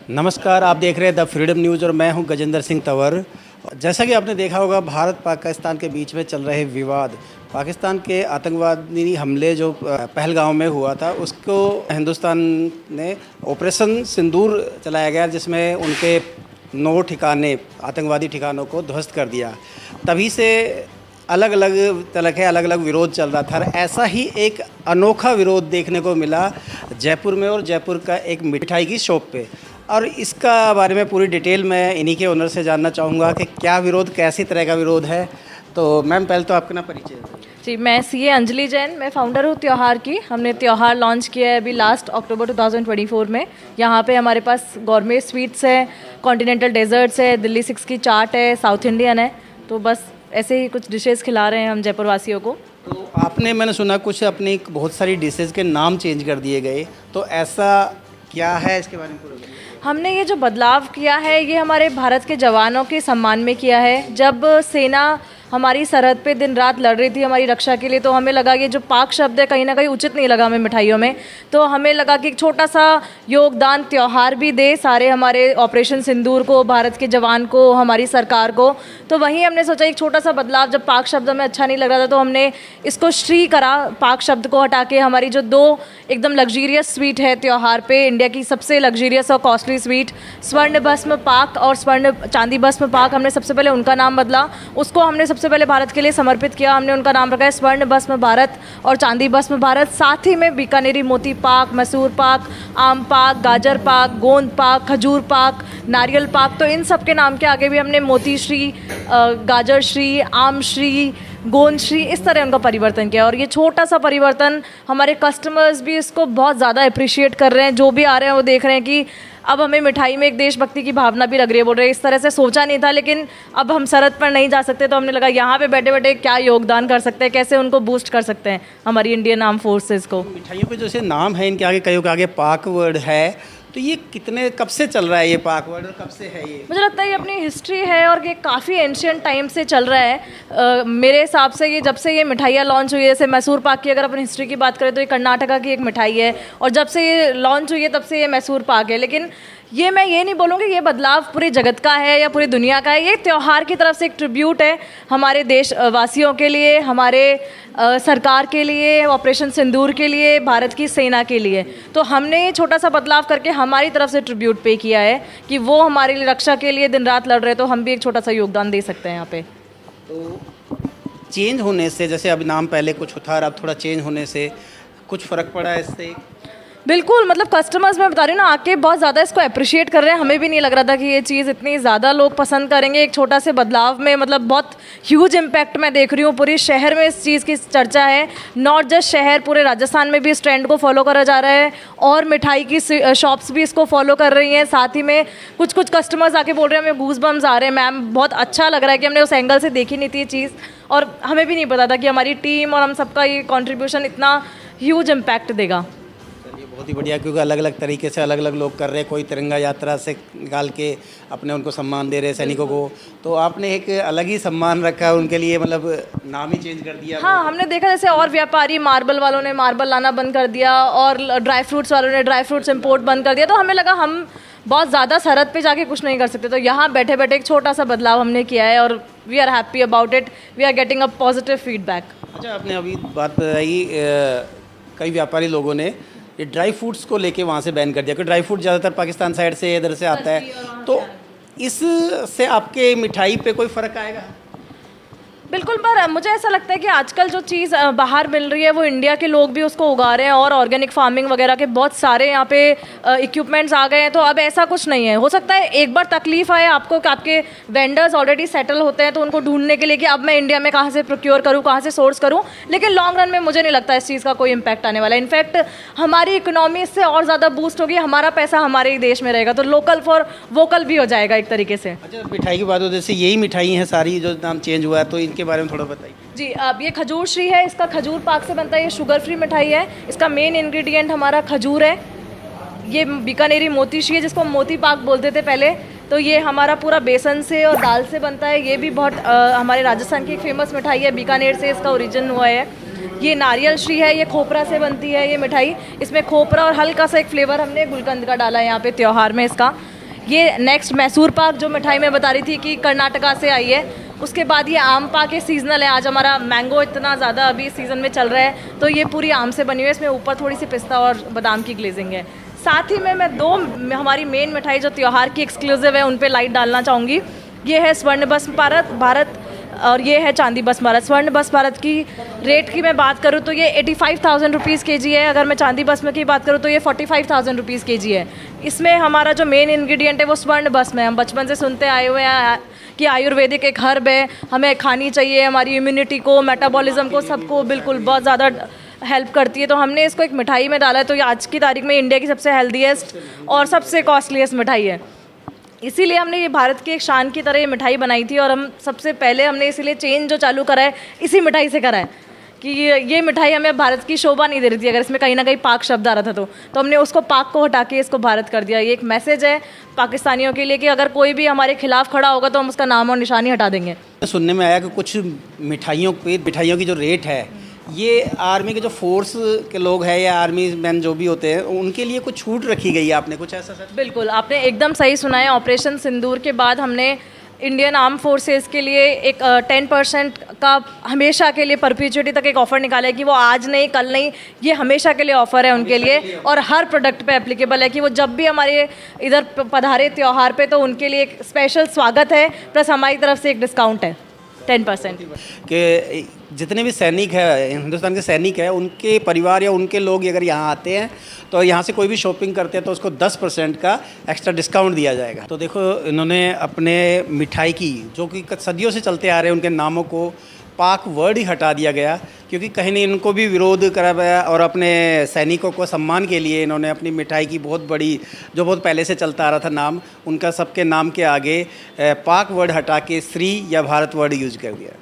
नमस्कार, आप देख रहे हैं द फ्रीडम न्यूज़ और मैं हूं गजेंद्र सिंह तंवर। जैसा कि आपने देखा होगा, भारत पाकिस्तान के बीच में चल रहे विवाद, पाकिस्तान के आतंकवादी हमले जो पहलगाम में हुआ था, उसको हिंदुस्तान ने ऑपरेशन सिंदूर चलाया गया, जिसमें उनके 9 ठिकाने आतंकवादी ठिकानों को ध्वस्त कर दिया। तभी से अलग अलग तरह के अलग अलग विरोध चल रहा था। ऐसा ही एक अनोखा विरोध देखने को मिला जयपुर में, और जयपुर का एक मिठाई की शॉप पे। और इसका बारे में पूरी डिटेल मैं इन्हीं के ओनर से जानना चाहूँगा कि क्या विरोध, कैसी तरह का विरोध है। तो मैम, पहले तो आपका ना परिचय। जी, मैं सीए अंजलि जैन, मैं फाउंडर हूँ त्योहार की। हमने त्योहार लॉन्च किया है अभी लास्ट अक्टूबर 2024 में। यहाँ पे हमारे पास गौरमेट स्वीट्स है, कॉन्टिनेंटल डेजर्ट्स है, दिल्ली 6 की चाट है, साउथ इंडियन है। तो बस ऐसे ही कुछ डिशेस खिला रहे हैं हम जयपुर वासियों को। तो आपने, मैंने सुना कुछ अपनी बहुत सारी डिशेज़ के नाम चेंज कर दिए गए, तो ऐसा क्या है, इसके बारे में पूरा बताइए। हमने ये जो बदलाव किया है, ये हमारे भारत के जवानों के सम्मान में किया है। जब सेना हमारी सरहद पे दिन रात लड़ रही थी हमारी रक्षा के लिए, तो हमें लगा ये जो पाक शब्द है कहीं ना कहीं उचित नहीं लगा हमें मिठाइयों में। तो हमें लगा कि एक छोटा सा योगदान त्योहार भी दे सारे हमारे ऑपरेशन सिंदूर को, भारत के जवान को, हमारी सरकार को। तो वहीं हमने सोचा एक छोटा सा बदलाव, जब पाक शब्द हमें अच्छा नहीं लग रहा था तो हमने इसको श्री करा, पाक शब्द को हटा के। हमारी जो 2 एकदम लग्जीरियस स्वीट है त्योहार पे, इंडिया की सबसे लग्जीरियस और कॉस्टली स्वीट स्वर्ण भस्म पाक और स्वर्ण चांदी भस्म पाक, हमने सबसे पहले उनका नाम बदला। उसको हमने सबसे पहले भारत के लिए समर्पित किया। हमने उनका नाम रखा है स्वर्ण भस्म भारत और चांदी भस्म भारत। साथ ही में बीकानेरी मोती पाक, मैसूर पाक, आम पाक, गाजर पाक, गोंद पाक, खजूर पाक, नारियल पाक, तो इन सब के नाम के आगे भी हमने मोती श्री, गाजर श्री, आम श्री, गोंद श्री, इस तरह उनका परिवर्तन किया। और ये छोटा सा परिवर्तन हमारे कस्टमर्स भी इसको बहुत ज़्यादा अप्रिशिएट कर रहे हैं। जो भी आ रहे हैं वो देख रहे हैं कि अब हमें मिठाई में एक देशभक्ति की भावना भी लग रही है। बोल रहे हैं इस तरह से सोचा नहीं था, लेकिन अब हम सरहद पर नहीं जा सकते तो हमने लगा यहाँ पे बैठे बैठे क्या योगदान कर सकते हैं, कैसे उनको बूस्ट कर सकते हैं हमारी इंडियन आर्म फोर्सेस को। मिठाइयों पे जैसे नाम है इनके आगे, कईयों के आगे पाक वर्ड है, तो ये कितने, कब से चल रहा है ये पाक वर्ड, और कब से है ये? मुझे लगता है ये अपनी हिस्ट्री है और ये काफ़ी एंशियंट टाइम से चल रहा है। मेरे हिसाब से ये जब से ये मिठाइयाँ लॉन्च हुई है, जैसे मैसूर पाक की अगर अपन हिस्ट्री की बात करें तो ये कर्नाटका की एक मिठाई है, और जब से ये लॉन्च हुई है तब से ये मैसूर पाक है। लेकिन ये मैं ये नहीं बोलूँगी ये बदलाव पूरे जगत का है या पूरी दुनिया का है। ये त्योहार की तरफ से एक ट्रिब्यूट है हमारे देशवासियों के लिए, हमारे सरकार के लिए, ऑपरेशन सिंदूर के लिए, भारत की सेना के लिए। तो हमने ये छोटा सा बदलाव करके हमारी तरफ से ट्रिब्यूट पे किया है कि वो हमारे लिए रक्षा के लिए दिन रात लड़ रहे, तो हम भी एक छोटा सा योगदान दे सकते हैं यहाँ पे। तो चेंज होने से, जैसे अब नाम पहले कुछ था और अब थोड़ा चेंज होने से कुछ फ़र्क पड़ा है इससे? बिल्कुल, मतलब कस्टमर्स मैं बता रही हूँ ना, आके बहुत ज़्यादा इसको अप्रिशिएट कर रहे हैं। हमें भी नहीं लग रहा था कि ये चीज़ इतनी ज़्यादा लोग पसंद करेंगे। एक छोटा से बदलाव में मतलब बहुत ह्यूज इम्पैक्ट मैं देख रही हूँ। पूरे शहर में इस चीज़ की चर्चा है, नॉट जस्ट शहर, पूरे राजस्थान में भी इस ट्रेंड को फॉलो करा जा रहा है, और मिठाई की शॉप्स भी इसको फॉलो कर रही हैं। साथ ही में कुछ कस्टमर्स आके बोल रहे हैं हमें गूज बम्स आ रहे हैं मैम, बहुत अच्छा लग रहा है कि हमने उस एंगल से देखी नहीं थी ये चीज़, और हमें भी नहीं पता था कि हमारी टीम और हम सबका ये कॉन्ट्रीब्यूशन इतना ह्यूज इम्पैक्ट देगा। बहुत ही बढ़िया, क्योंकि अलग अलग तरीके से अलग अलग लोग कर रहे हैं। कोई तिरंगा यात्रा से निकाल के अपने उनको सम्मान दे रहे हैं सैनिकों को, तो आपने एक अलग ही सम्मान रखा है उनके लिए, मतलब नाम ही चेंज कर दिया। हाँ, हमने देखा जैसे और व्यापारी, मार्बल वालों ने मार्बल लाना बंद कर दिया, और ड्राई फ्रूट्स वालों ने ड्राई फ्रूट्स इम्पोर्ट बंद कर दिया। तो हमें लगा हम बहुत ज़्यादा सरहद पे जाके कुछ नहीं कर सकते, तो यहाँ बैठे बैठे एक छोटा सा बदलाव हमने किया है, और we are happy about it, we are getting a positive feedback. अच्छा, आपने अभी बात बताई, कई व्यापारी लोगों ने ये ड्राई फ्रूट्स को लेके वहाँ से बैन कर दिया, क्योंकि ड्राई फ्रूट ज़्यादातर पाकिस्तान साइड से इधर से आता है, तो इससे आपके मिठाई पे कोई फ़र्क आएगा? बिल्कुल, पर मुझे ऐसा लगता है कि आजकल जो चीज़ बाहर मिल रही है वो इंडिया के लोग भी उसको उगा रहे हैं, और ऑर्गेनिक फार्मिंग वगैरह के बहुत सारे यहाँ पे इक्विपमेंट्स आ गए हैं। तो अब ऐसा कुछ नहीं है। हो सकता है एक बार तकलीफ आए आपको कि आपके वेंडर्स ऑलरेडी सेटल होते हैं, तो उनको ढूंढने के लिए कि अब मैं इंडिया में कहाँ से प्रोक्योर करूँ, कहाँ से सोर्स करूँ, लेकिन लॉन्ग रन में मुझे नहीं लगता इस चीज़ का कोई इम्पैक्ट आने वाला है। इनफैक्ट हमारी इकोनॉमी इससे और ज़्यादा बूस्ट होगी, हमारा पैसा हमारे ही देश में रहेगा, तो लोकल फॉर वोकल भी हो जाएगा एक तरीके से। अच्छा, मिठाई की बात हो, जैसे यही मिठाई हैं सारी जो नाम चेंज हुआ है, तो इनके बारे में थोड़ा बताइए। जी, अब ये खजूर श्री है, इसका खजूर पाक से बनता है, ये शुगर फ्री मिठाई है। इसका मेन इंग्रेडिएंट हमारा खजूर है। ये बीकानेरी मोती श्री है, जिसको हम मोती पाक बोलते थे पहले, तो ये हमारा पूरा बेसन से और दाल से बनता है। ये भी बहुत हमारे राजस्थान की एक फेमस मिठाई है, बीकानेर से इसका ओरिजिन हुआ है। ये नारियल श्री है, ये खोपरा से बनती है ये मिठाई। इसमें खोपरा और हल्का सा एक फ्लेवर हमने गुलकंद का डाला है यहाँ पे त्योहार में इसका। ये नेक्स्ट मैसूर पाक जो मिठाई मैं बता रही थी कि कर्नाटका से आई है। उसके बाद ये आम पाक है, सीजनल है। आज हमारा मैंगो इतना ज़्यादा अभी सीज़न में चल रहा है, तो ये पूरी आम से बनी हुई है। इसमें ऊपर थोड़ी सी पिस्ता और बादाम की ग्लेजिंग है। साथ ही में मैं दो हमारी मेन मिठाई जो त्यौहार की एक्सक्लूसिव है उन पे लाइट डालना चाहूँगी। ये है स्वर्ण बस भारत और ये है चांदी बस भारत। स्वर्ण बस भारत की रेट की मैं बात करूँ तो ये 85,000 रुपीज़ के जी है। अगर मैं चांदी बस में की बात करूँ तो ये 45,000 रुपीज़ के जी है। इसमें हमारा जो मेन इंग्रेडिएंट है वो स्वर्ण बस में। हम बचपन से सुनते आए हुए हैं कि आयुर्वेदिक एक हर्ब है, हमें खानी चाहिए, हमारी इम्यूनिटी को, मेटाबॉलिज्म को, सबको बिल्कुल बहुत ज़्यादा हेल्प करती है। तो हमने इसको एक मिठाई में डाला है, तो ये आज की तारीख में इंडिया की सबसे हेल्दीएस्ट और सबसे कॉस्टलीस्ट मिठाई है। इसीलिए हमने ये भारत की एक शान की तरह ये मिठाई बनाई थी। और हम सबसे पहले हमने इसीलिए चेंज जो चालू करा है इसी मिठाई से करा है कि ये मिठाई हमें भारत की शोभा नहीं दे रही थी अगर इसमें कहीं ना कहीं पाक शब्द आ रहा था तो हमने उसको पाक को हटा के इसको भारत कर दिया। ये एक मैसेज है पाकिस्तानियों के लिए कि अगर कोई भी हमारे खिलाफ खड़ा होगा तो हम उसका नाम और निशानी हटा देंगे। सुनने में आया कि कुछ मिठाइयों की जो रेट है ये आर्मी के जो फोर्स के लोग हैं या आर्मी मैन जो भी होते हैं उनके लिए कुछ छूट रखी गई है, आपने कुछ ऐसा सच? बिल्कुल, आपने एकदम सही सुना है। ऑपरेशन सिंदूर के बाद हमने इंडियन आर्म फोर्सेस के लिए एक 10% का हमेशा के लिए परपीचुइटी तक एक ऑफ़र निकाला है कि वो आज नहीं कल नहीं, ये हमेशा के लिए ऑफ़र है उनके लिए और हर प्रोडक्ट पे एप्लीकेबल है कि वो जब भी हमारे इधर पधारे त्यौहार पे तो उनके लिए एक स्पेशल स्वागत है, प्लस हमारी तरफ से एक डिस्काउंट है 10%। कि जितने भी सैनिक है, हिंदुस्तान के सैनिक है, उनके परिवार या उनके लोग अगर यहाँ आते हैं तो यहाँ से कोई भी शॉपिंग करते हैं तो उसको 10% का एक्स्ट्रा डिस्काउंट दिया जाएगा। तो देखो इन्होंने अपने मिठाई की जो कि सदियों से चलते आ रहे हैं उनके नामों को पाक वर्ड ही हटा दिया गया, क्योंकि कहीं नहीं इनको भी विरोध करा गया और अपने सैनिकों को सम्मान के लिए इन्होंने अपनी मिठाई की बहुत बड़ी जो बहुत पहले से चलता आ रहा था नाम, उनका सबके नाम के आगे पाक वर्ड हटा के श्री या भारत वर्ड यूज कर दिया।